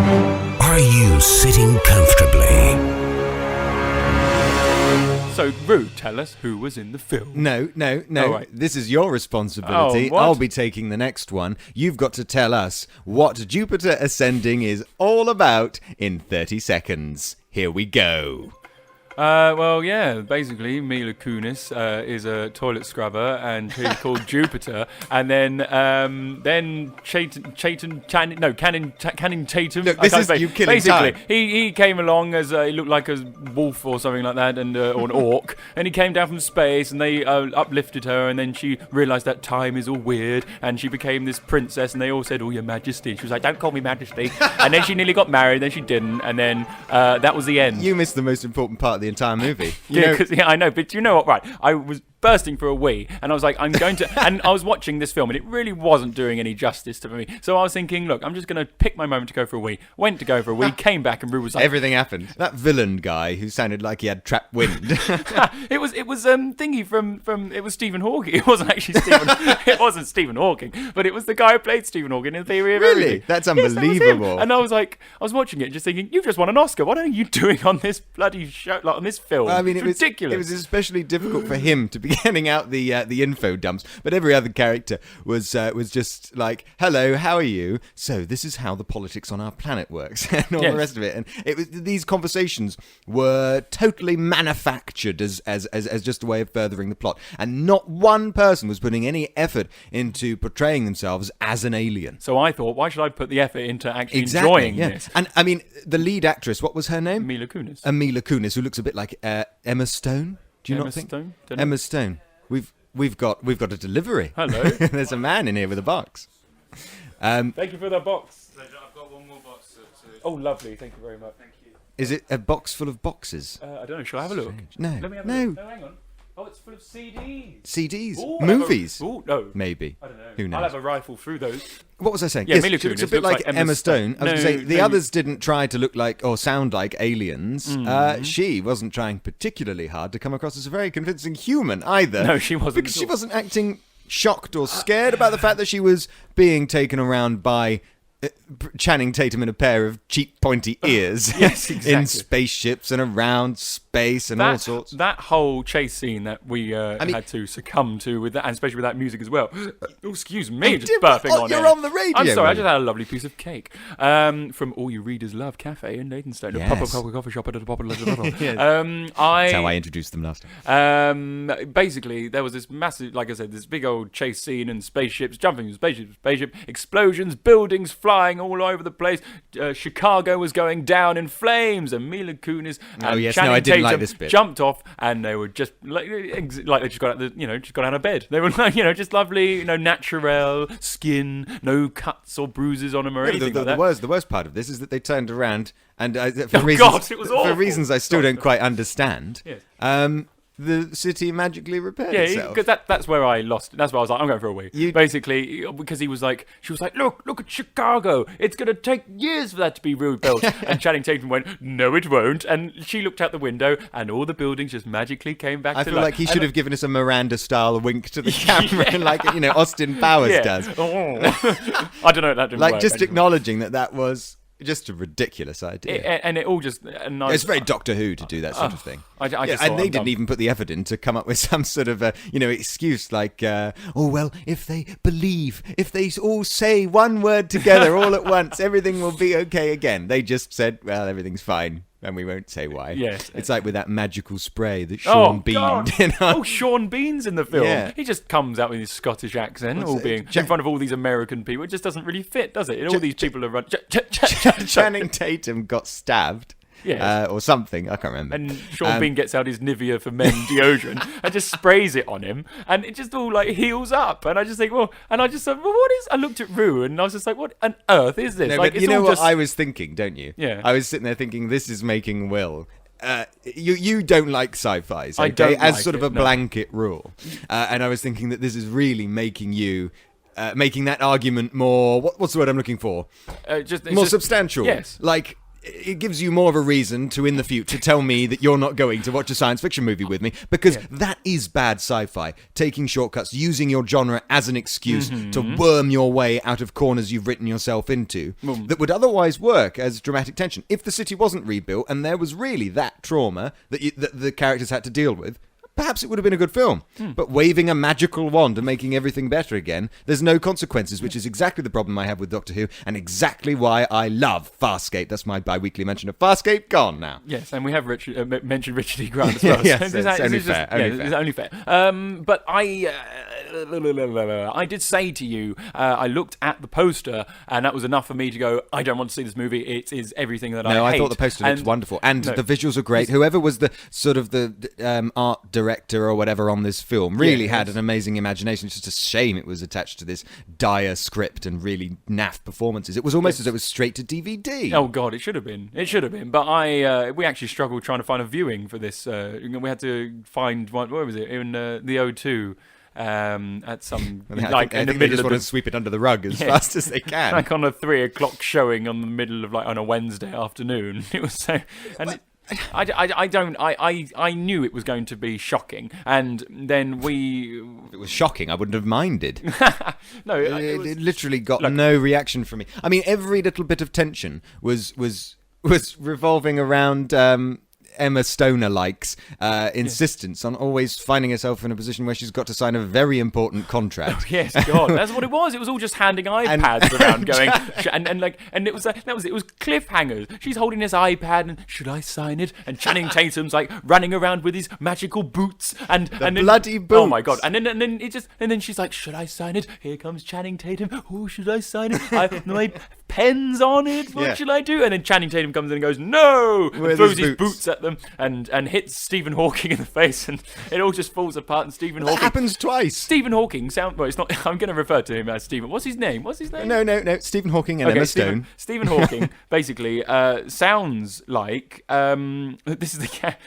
Are you sitting comfortably? So, Rue, tell us who was in the film. No. Oh, right. This is your responsibility. Oh, what? I'll be taking the next one. You've got to tell us what Jupiter Ascending is all about in 30 seconds. Here we go. Well, yeah, basically, Mila Kunis is a toilet scrubber, and he's called Jupiter. And then Channing Tatum. Look, this is you killing basically, time. he came along as he looked like a wolf or something like that, and or an orc, and he came down from space, and they uplifted her, and then she realised that time is all weird, and she became this princess, and they all said, "Oh, Your Majesty." She was like, "Don't call me Majesty." And then she nearly got married, then she didn't, and then that was the end. You missed the most important part of the entire movie. Yeah, I know, but you know what? Right, I was bursting for a wee, and I was like, I'm going to, and I was watching this film, and it really wasn't doing any justice to me. So I was thinking, look, I'm just going to pick my moment to go for a wee. Went to go for a wee, came back, and Rue was like, Everything happened. That villain guy who sounded like he had trapped wind. it was thingy from it was Stephen Hawking. It wasn't actually Stephen. It wasn't Stephen Hawking, but it was the guy who played Stephen Hawking in Theory of Really? Everything. That's Yes, that was him. unbelievable. And I was like, I was watching it, just thinking, you've just won an Oscar. What are you doing on this bloody show, like on this film? I mean, it's it was ridiculous. It was especially difficult for him to be getting out the info dumps, but every other character was just like, "Hello, how are you? So this is how the politics on our planet works," and all Yes. the rest of it. And it was these conversations were totally manufactured as just a way of furthering the plot, and not one person was putting any effort into portraying themselves as an alien. So I thought, why should I put the effort into actually enjoying this? And I mean, the lead actress, what was her name? Mila Kunis. Mila Kunis, who looks a bit like Emma Stone. Do you Emma not think? Stone? Don't know. Emma Stone. We've got a delivery. Hello. There's a man in here with a box. Thank you for that box. I've got one more box. Oh, lovely. Thank you very much. Thank you. Is it a box full of boxes? I don't know. Shall I have a look? No. Let me have a No. look. No, hang on. Oh, it's full of CDs. CDs, Ooh, movies. Oh, no. Maybe. I don't know. Who knows? I'll have a rifle through those. What was I saying? Yeah, Yes, Mila she looks Kunis a bit looks like like Emma Emma Stone. I was going to say, the No. others didn't try to look like or sound like aliens. She wasn't trying particularly hard to come across as a very convincing human either. No, she wasn't Because at she all. wasn't acting shocked or scared about the fact that she was being taken around by Channing Tatum in a pair of cheap pointy ears. Yes, exactly. In spaceships and around space and all sorts. That whole chase scene that we had to succumb to with that, and especially with that music as well. Oh, excuse me, just burping on you're air. on the radio, I'm sorry, I mate. just had a lovely piece of cake from All You Readers Love Cafe in Leytonstone. Yes. A proper coffee shop at a proper That's how I introduced them last time. Basically, there was this massive, like I said, this big old chase scene and spaceships jumping from spaceship to spaceship, explosions, buildings flying all over the place. Chicago was going down in flames, and Mila Kunis and yes, no, Channing I didn't Tatum like this bit. jumped off, and they were just like they just got out just got out of bed. They were like, just lovely, natural skin, no cuts or bruises on them or anything like that. The worst part of this is that they turned around and God, it was awful. for reasons I still don't quite understand. Yes. The city magically repaired Yeah, itself. because that's where I lost it. That's why I was like, I'm going for a wee. Basically, because she was like, look at Chicago. It's going to take years for that to be rebuilt. And Channing Tatum went, no, it won't. And she looked out the window, and all the buildings just magically came back I to feel life. like he should have given us a Miranda-style wink to the camera, like Austin Powers does. I don't know if that didn't Like work, just actually. acknowledging that was just a ridiculous idea. And it all just... And I It's was- very Doctor Who to do that sort of thing. I just and thought, they I'm didn't done. even put the effort in to come up with some sort of excuse like, if they believe, if they all say one word together all at once, everything will be okay again. They just said, well, everything's fine. And we won't say why. Yes. It's like with that magical spray that Sean Bean God. did. Oh, Sean Bean's in the film. Yeah. He just comes out with his Scottish accent, What's all it? being in front of all these American people. It just doesn't really fit, does it? All these people are run. Channing Tatum got stabbed. Yes. Or something. I can't remember. And Sean Bean gets out his Nivea for Men deodorant and just sprays it on him, and it just all like heals up. And I just think, what is? I looked at Rue, and I was just like, what on earth is this? No, like, but it's you know all what just... I was thinking, don't you? Yeah. I was sitting there thinking, this is making Will. You don't like sci-fis, okay? I don't as like sort of it, a no. blanket rule. And I was thinking that this is really making you... making that argument more... What's the word I'm looking for? it's More just- substantial. Yes. Like... it gives you more of a reason to, in the future, tell me that you're not going to watch a science fiction movie with me, because that is bad sci-fi. Taking shortcuts, using your genre as an excuse to worm your way out of corners you've written yourself into that would otherwise work as dramatic tension. If the city wasn't rebuilt and there was really that trauma that the characters had to deal with, perhaps it would have been a good film. But waving a magical wand and making everything better again, there's no consequences, which is exactly the problem I have with Doctor Who, and exactly why I love Farscape. That's my bi-weekly mention of Farscape gone now. Yes, and we have mentioned Richard E. Grant as well. Yes, it's only fair. It's only fair. But I did say to you, I looked at the poster, and that was enough for me to go, I don't want to see this movie. It is everything that I hate. No, I thought the poster looked wonderful. And the visuals are great. Whoever was the sort of the art director or whatever on this film really had an amazing imagination. It's just a shame it was attached to this dire script and really naff performances. It was almost as though it was straight to DVD. Oh God, it should have been. It should have been. But we actually struggled trying to find a viewing for this. We had to find one. Where was it? In the O2. At some in the middle they just want to sweep it under the rug as fast as they can. Like on a 3:00 showing on the middle of on a Wednesday afternoon. It was so. And I knew it was going to be shocking, and then If it was shocking, I wouldn't have minded. No, it literally got no reaction from me. I mean, every little bit of tension was revolving around Emma Stoner-like's insistence on always finding herself in a position where she's got to sign a very important contract. Yes, God, that's what it was. It was all just handing iPads around, going and it was it was cliffhangers. She's holding this iPad, and should I sign it? And Channing Tatum's like running around with his magical boots and bloody boots. Oh my God! And then she's like, should I sign it? Here comes Channing Tatum. Oh, should I sign it? My pen's on it. What should I do? And then Channing Tatum comes in and goes, no, and throws his boots at them and hits Stephen Hawking in the face, and it all just falls apart. And Stephen Hawking happens twice. Stephen Hawking it's not. I'm going to refer to him as Stephen. What's his name? No. Stephen Hawking and Emma Stone. Stephen Hawking basically sounds like this is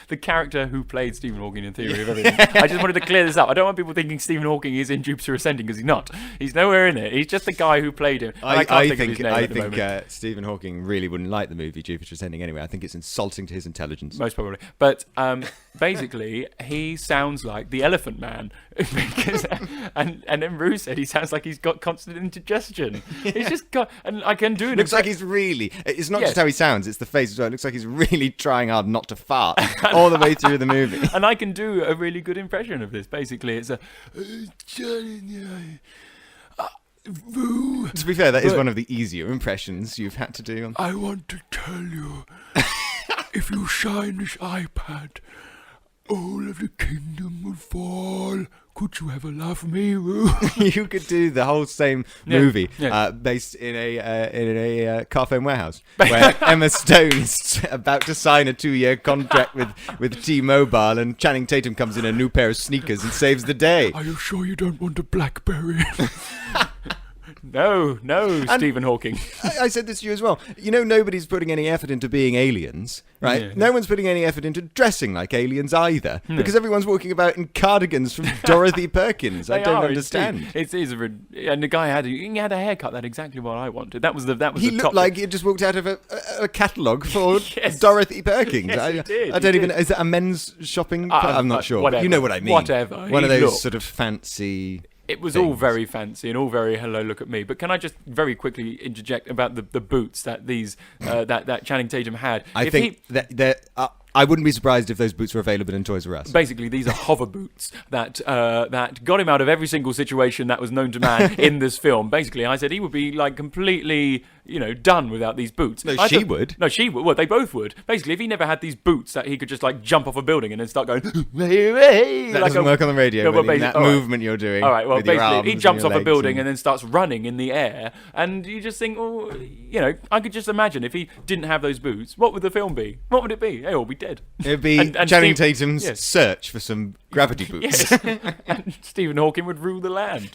the character who played Stephen Hawking in Theory of Everything. I just wanted to clear this up. I don't want people thinking Stephen Hawking is in Jupiter Ascending, because he's not. He's nowhere in it. He's just the guy who played him. I think Stephen Hawking really wouldn't like the movie Jupiter Ascending anyway. I think it's insulting to his intelligence. Most probably. But basically, he sounds like the Elephant Man. and then Rue said he sounds like he's got constant indigestion. He's just got... And I can do it. Looks like he's really... It's not just how he sounds, it's the face as well. It looks like he's really trying hard not to fart all the way through the movie. And I can do a really good impression of this. Basically, it's a... To be fair, that is one of the easier impressions you've had to do. I want to tell you, if you shine this iPad, all of the kingdom will fall. Could you ever love me, Roo? You could do the whole same movie based in a Carphone warehouse where Emma Stone is about to sign a 2-year contract with T-Mobile, and Channing Tatum comes in a new pair of sneakers and saves the day. Are you sure you don't want a BlackBerry? No, Stephen Hawking. I said this to you as well. You know, nobody's putting any effort into being aliens, right? Yeah. No one's putting any effort into dressing like aliens either, because everyone's walking about in cardigans from Dorothy Perkins. I don't understand. It is, and the guy had a haircut that exactly what I wanted. That was he the looked top. Like he had just walked out of a catalogue for Dorothy Perkins. Yes, he did. I don't even. Is it a men's shopping? I'm not sure. Whatever. You know what I mean. Whatever. One of those sort of fancy. It was all very fancy and all very hello, look at me. But can I just very quickly interject about the boots that that Channing Tatum had? I think that I wouldn't be surprised if those boots were available in Toys R Us. Basically, these are hover boots that got him out of every single situation that was known to man in this film. Basically, I said he would be like completely, done without these boots. No, she would. No, she would. Well, they both would. Basically, if he never had these boots that he could just like jump off a building and then start going, that doesn't work on the radio. No, that movement you're doing. All right. Well, with your basically, he arms jumps and off your a building legs and then starts running in the air, and you just think, I could just imagine if he didn't have those boots, what would the film be? What would it be? They'd all be dead. It'd be Channing Tatum's search for some gravity boots. Yes. And Stephen Hawking would rule the land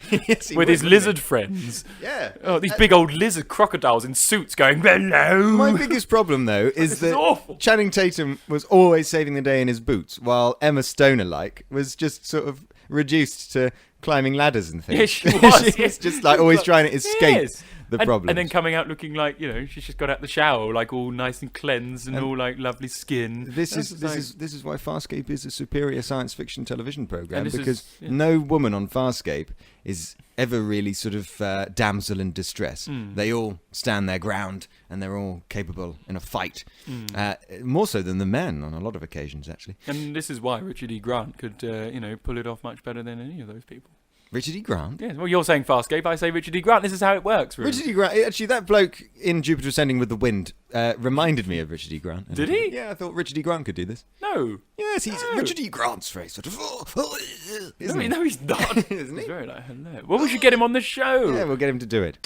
with his lizard friends. Yeah. Oh, these big old lizard crocodiles in suits going, hello. My biggest problem, though, is that Channing Tatum was always saving the day in his boots, while Emma Stoner-like was just sort of reduced to climbing ladders and things. Yes, she was. She was just like always trying to escape the problems. And then coming out looking like, she's just got out the shower, like all nice and cleansed and all like lovely skin. This is why Farscape is a superior science fiction television program, because yeah. no woman on Farscape is ever really sort of damsel in distress. They all stand their ground and they're all capable in a fight, more so than the men on a lot of occasions, actually. And this is why Richard E. Grant could, pull it off much better than any of those people. Richard E. Grant? Yeah, well, you're saying Farscape, I say Richard E. Grant. This is how it works, really. Richard E. Grant, actually, that bloke in Jupiter Ascending with the Wind reminded me of Richard E. Grant. Did he? Yeah, I thought Richard E. Grant could do this. No. Yes, Richard E. Grant's very sort of... isn't he? No, he's not. Isn't he? He's very like, hello. Well, we should get him on the show. Yeah, we'll get him to do it.